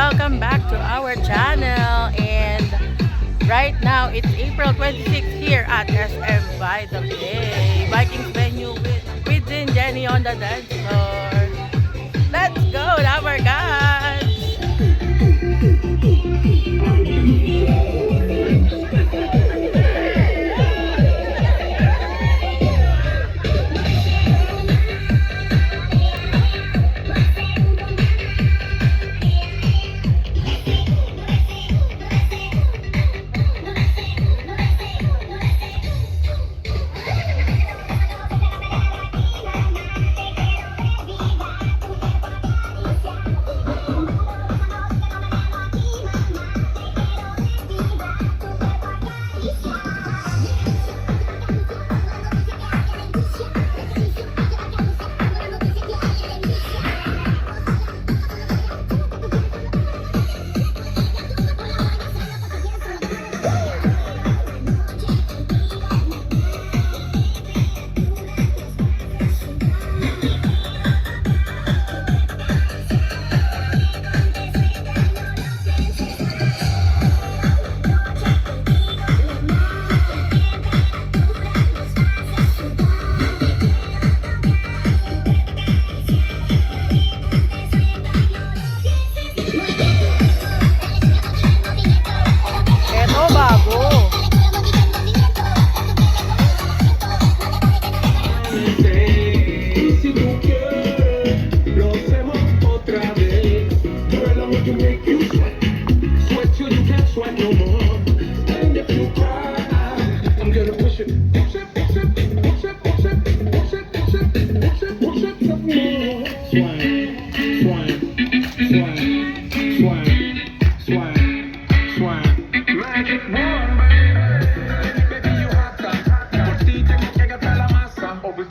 welcome back to our channel. And right now, it's April 26th here at SM by the Bay. Vikings venue with Jenny on the dance floor. Let's go, our guys!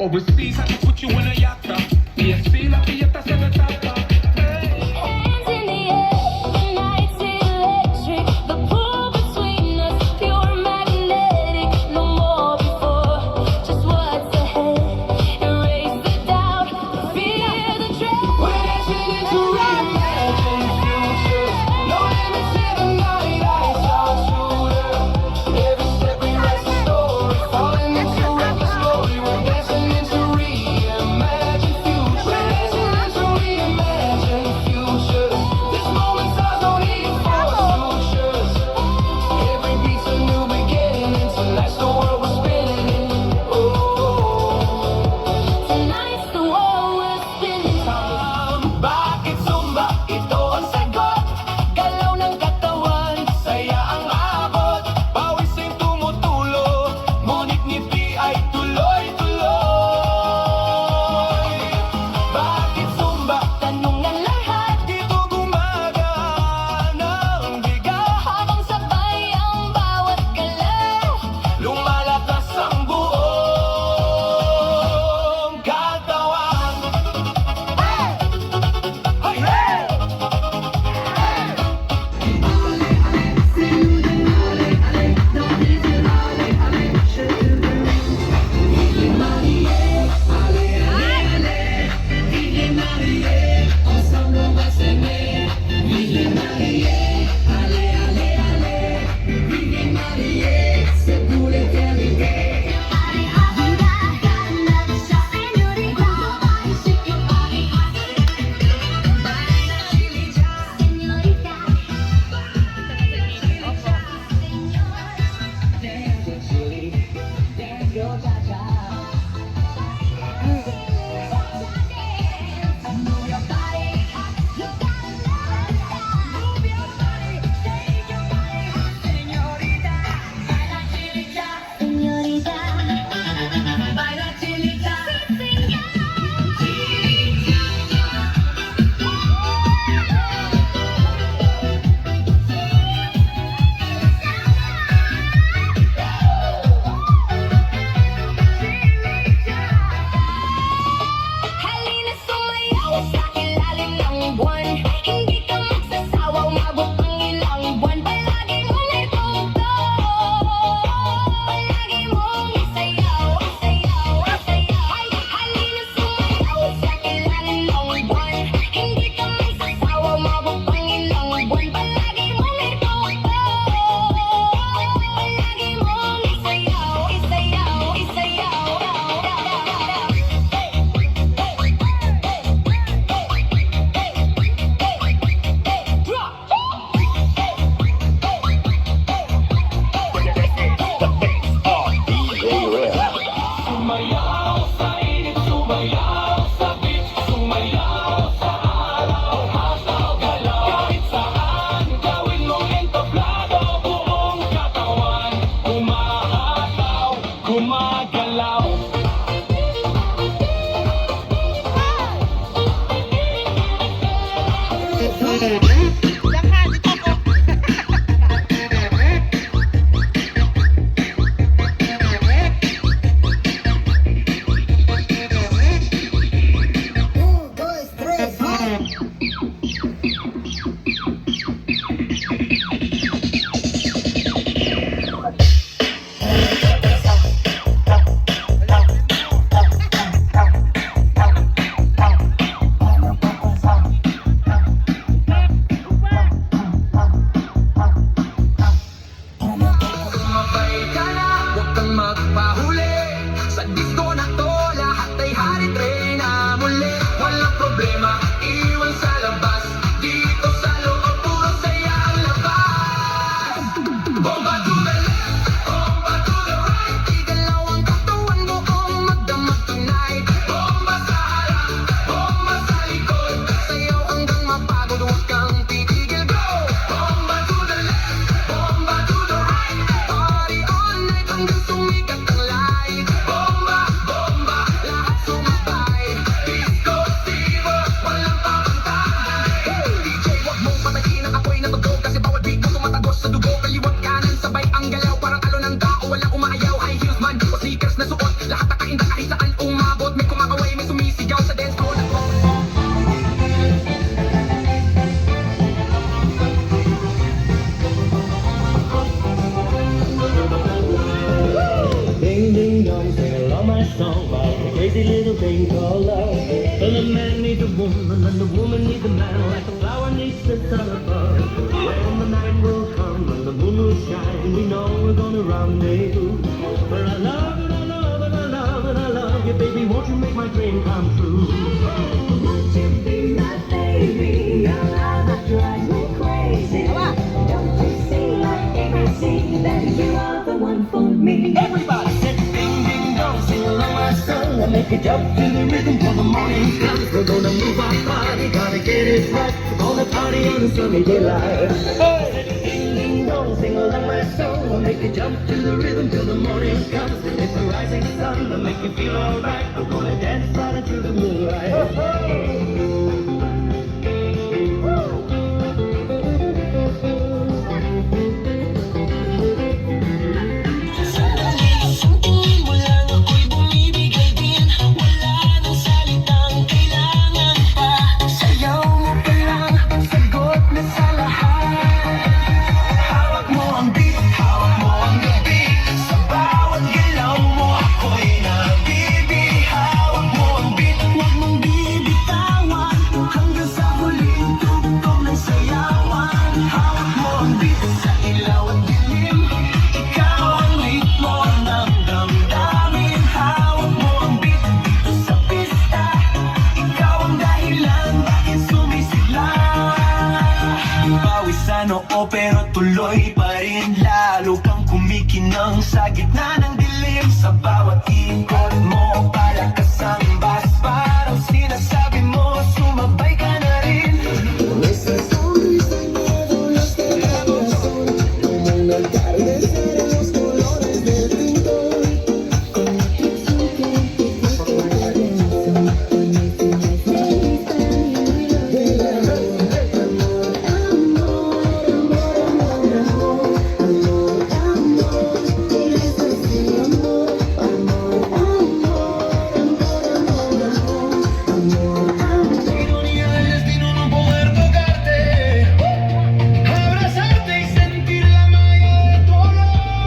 Overseas, I can put you in a yacht. PSP, la fiesta se me tapa. Hands in the air, the night's electric. The pull between us, pure magnetic. No more before, just what's ahead. Erase the doubt, fear the dread. We're dancing into reimagined future. No limits in the night, ice out shooter. Every step we write a story, falling into it slowly. We're dancing into reimagined. song about the crazy little thing called love. Well, the man needs a woman and the woman needs a man, like a flower needs the sun above. When the night will come and the moon will shine, we know we're gonna rendezvous. For I love and I love and I love and I love you, baby. Won't you make my dream come true? Won't you be my baby? Your love that drives me crazy. Don't you see like ABC that you are the one for me? Everybody say ding ding dong, sing along my song, and make it jump to the rhythm till the morning comes. We're gonna move our body, gotta get it right. We're gonna party on a sunny daylight. Hey, ding ding dong, sing along my song, and make it jump to the rhythm till the morning comes. It's the rising sun that make you feel alright. We're gonna dance right into the moonlight. Tingin mo lang ako'y bumibigay din. Wala nang salitang kailangan pa. Sayaw mo pa lang ang sagot na sa lahat. Hawak mo ang beat, hawak mo ang gabi. Sa bawat galaw mo ako'y nabibig. Hawak mo ang beat, huwag mong bibitawan. Hanggang sa huling tugtog ng sayawan. Hawak mo ang beat sa ilaw at dilim. Ikaw ang ritmo ng damdamin. Hawak mo ang beat dito sa pista. Ikaw ang dahilan bakit sumisigla. Pawis sa noo pero tuloy pa rin. Lalo kang kumikinang sa gitna ng dilim. Sa bawat ikot mo palakas ang bas. Parang sinasabi mo sumabay ka na rin. Vino ni el destino no poder tocarte, abrazarte y sentir la magia de tu olor.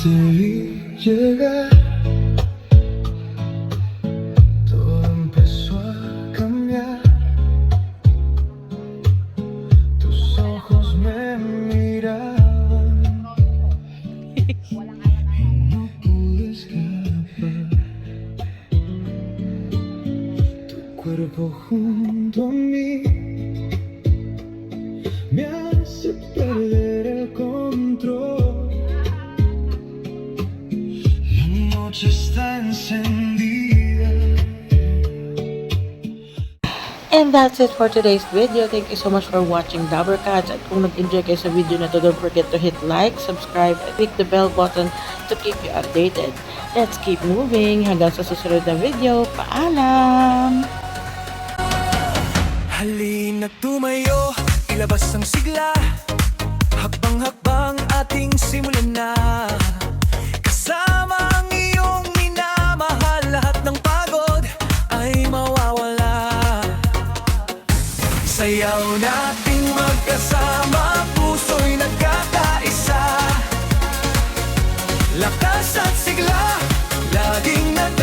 te vi llegar, todo empezó a cambiar. Tus ojos me miraban y no pude escapar. Tu cuerpo junto a mí me hace perder el control. La noche está encendida. And that's it for today's video. Thank you so much for watching Dabber Cats. At kung nag-enjoy kayo sa video na to, don't forget to hit like, subscribe, and click the bell button to keep you updated. Let's keep moving. Hanggang sa susunod na video. Paalam! Halina tumayo, ilabas ang sigla. Hakbang-hakbang ating simulan na. Kasama ang iyong minamahal, lahat ng pagod ay mawawala. Sayaw nating magkasama, puso'y nagkakaisa. Lakas at sigla, laging nag